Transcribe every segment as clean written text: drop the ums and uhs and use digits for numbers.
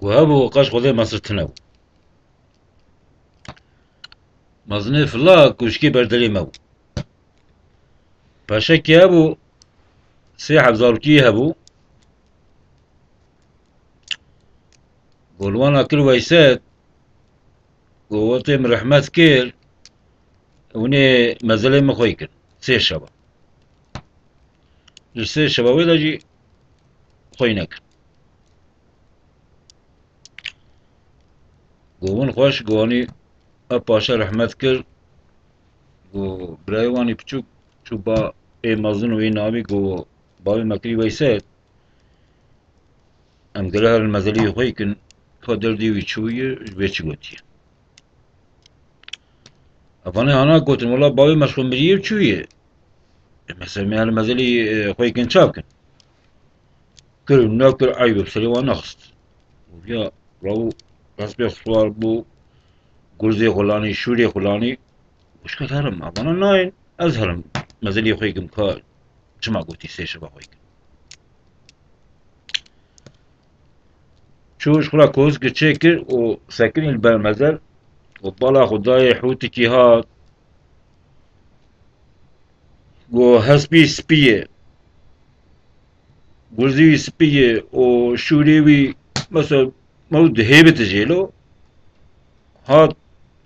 وهبو قاش خذي مصر تنو مزني فلا كوشكي بردلي مو باشكي هبو سيحب زاركي هبو قولوانا كل ويسات ووطيم رحمات كيل وني مزالي مخويكن سي شبا سي شبا ويدا جي خوينك قوون خوش قواني أباشا رحمت كر قو برايواني بچوك شو با اي مزن وي نابي قو باوي مكري ويسات ام قلها المزالي خويكن خدر دي ويچوية بيچ قوتي افاني انا قوتن والله باوي مشخون بريه بچوية مثلا مي المزالي خويكن شابكن كل ناكر عيب بسري ونخست وفيا راو رسبي خصوار بو قرزي خلاني شوري خلاني وش كت هرم افانا ناين ازهرم مزالي خويكم كا چما قوتي سيشة بخويكم شوش خلا كوز كتشكر و ساكن البرمزل وبالا خداي حوتكي هات و هسبي سبيه قرزي سبيه و شوريوي مثلا مود هيبت جيلو هات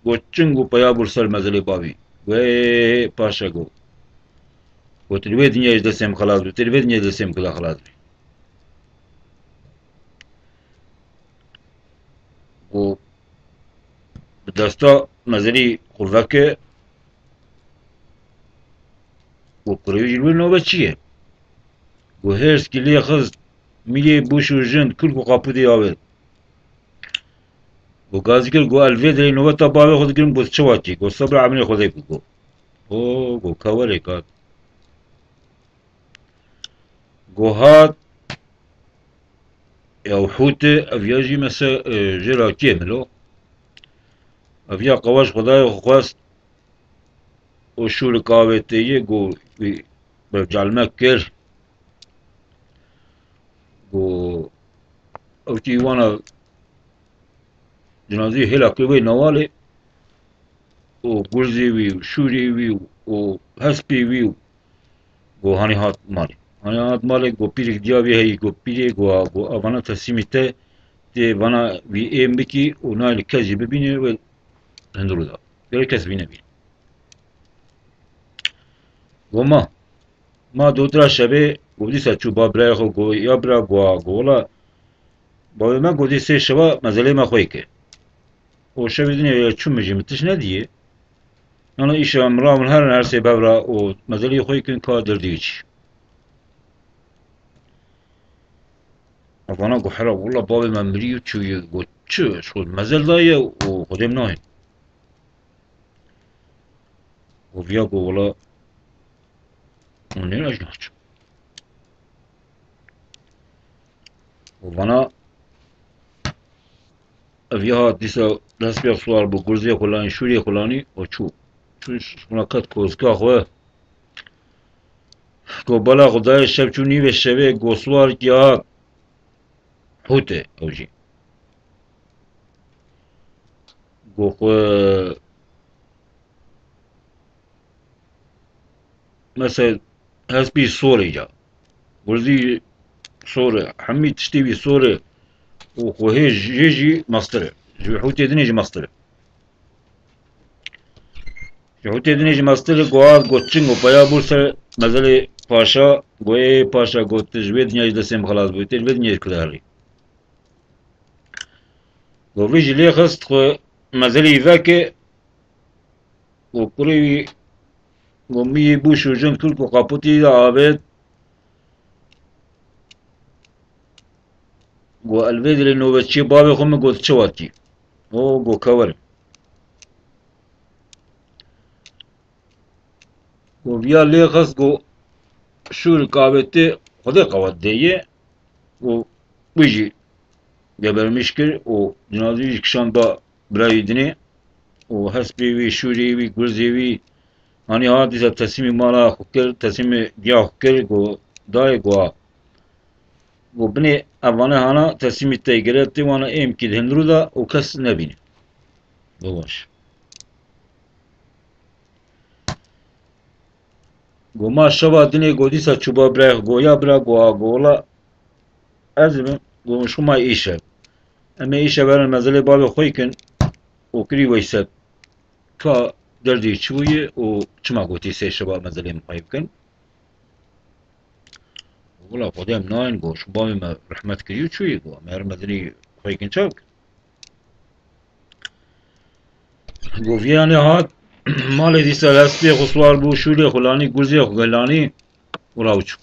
و چنگو پيا برسل مزلي باوي وي پاشا گو و تلوي دنيا دسم خلاص بي تلوي دنيا دسم كلا خلاص بي و بدستا مزلي قرفك و قريو جلوي نوبة چيه و هرس كلي خز ميلي بوش و جند كل قاپو دي آوه و غازي كل گو الوه دلي نوبة تا باوه خود گرم بوز چواتي گو صبر عملي خوده گو او گو كوالي كات گو هات او حوته افياجي مسا جرا كاملو افيا قواش خداي خواست و شور كاوتي گو بجالما كر گو او تي وانا جنازي هلا كوي نوالي و گرزي وي و شوري وي و هسبي وي گو هاني هات مالي هاني هات مالي گو بيرك ديابي هي گو بيري گو افانا تسميته دي وانا وي ام بكي و نايل كازي ببيني و هندرو دا غير كاس بينا بين ما دوترا شبه گودي سچو بابرا خو گو يابرا گوا گولا با ما گودي سه شبا مزله ما خويك و شبه دنيا چون مجي متش نديه انا ايش امرا من هر نرسي بابرا و مزله خويك كا درديش افانا گو حرا والله باب من مريو چو گو چو شو مزل دايه و خودم ناين و فيا گو والله ونين اجناش و فانا افيا ديسا رسبي صور بو گرزي خلاني شوري خلاني و چو ملاقات کوزکا خواه گو بالا خدای شب چونی و شبه گوسوار کیا حوته اوجی گو خو مثلا هسبي صوري جا ورزي صورة حمي تشتيبي صورة وخو هي جيجي مصدر جو حوته دنيجي مصدر جو حوته دنيجي مصدر گواد گو چنگو پایا بورسر مزل پاشا گو اي پاشا گو تجوید دنياج دسم خلاص بو تجوید دنياج كداري گو ويجي لي خست خو مزلي ذاك وكوري ومي بوش وجن كل قابوتي عابد و الفيد لانه بتشي بابي خم قلت شواتي او جو كور و بيا لي خص جو شو القابتي خدي قوات ديه و بيجي قبل مشكل و جنازي كشان با برايدني و حسبي وي شوري وي غرزي وي هاني هاد تسمي مالا خكر تسمي بيا خكر جو داي جو گو بنی اوانه هانا تصمیمی تیگرتی وانا ایم کد هندرو دا و کس نبینه گو باش گو ما شبا دنی گو دیسا چوبا برای گو یا برای گو آگولا ازم گو مشکو ما ایشه اما ایشه برای مزل باب خوی کن و کری ویسد که دردی چویه و چما گوتی سه شبا مزل مخایب کن ولا قدام ناين گو شو بابي ما رحمت کریو چویه گو مهر مزلی خوی کن چاک گو ویانه هات مال دیسا لستی خسوار بو شوری خلانی گوزی خلانی وراوچو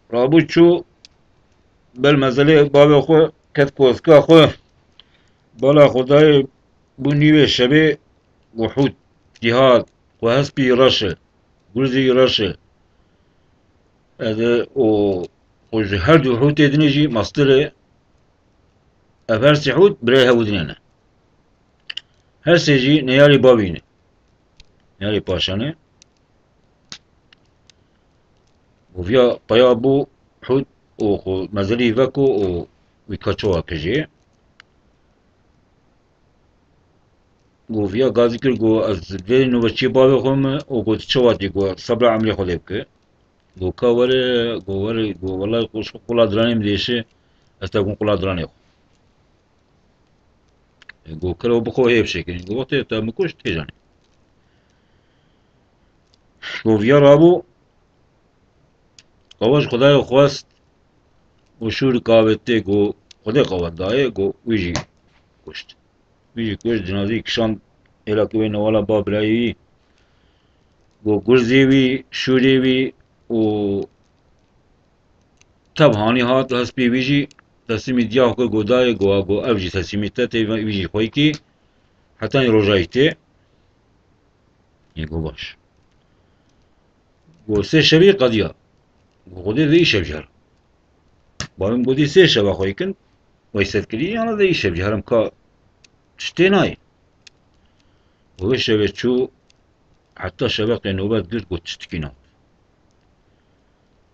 رابوچو بل مزلی باب خو کت کوسکا خو بالا خدای بو نیوه شبه وحود جهاد و هسپی رشه گرزی رشه اده او خوش هر دو حوت ادنجی مصدر افرس حوت برای هودنینه هر سجی نیاری بابینه نیاری پاشانه و ویا پایا بو حوت او خو مزلی وکو او ویکاچوا کجی گو ویا گازی کر گو از وی نو بچی بابی خوم او گو چواتی گو صبر عملی خودی بکه گو کاوره گو والله خوش قلا درانیم دیشه استقون قلا درانی گو کرو بخو هیب شکن گو وقتی تا مکوش تیجانی گو ویا رابو قواش خدای خواست و شور کاوته گو خدای قوت دایه گو ویجی کشت ویجی کشت جنازی کشان علاقه وی نوالا باب رایی گو گرزی وی شوری وی و تب هانی هات هسپی ویجی تصمیمی دیاه که گودای گو اوجی تصمیمی تته ویجی خوی کی حتی روژایی ته گو باش گو سه شبی قدیا گو خودی دی شب جهر بایم گودی سه شب خوی کن ویست کری یانا دی شب جهرم که تشتی نای گو شب چو حتی شبق نوبت گرد گو تشتکینا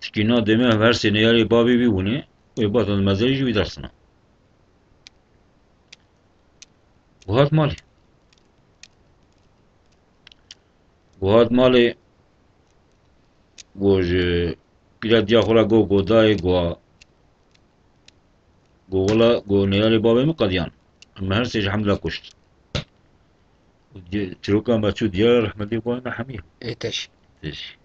تشتکینا دمه هر سنه یاری بابی بیونه و باتن مزاری جو بیدرسنا گو هات مالی گو هات مالی گو پیرا دیا خورا گو دای گو ولا گو نیاری بابی مقدیان اما هر سیج حمله کشت تروكا ما تشو ديار رحمة الله حميه ايتش ايش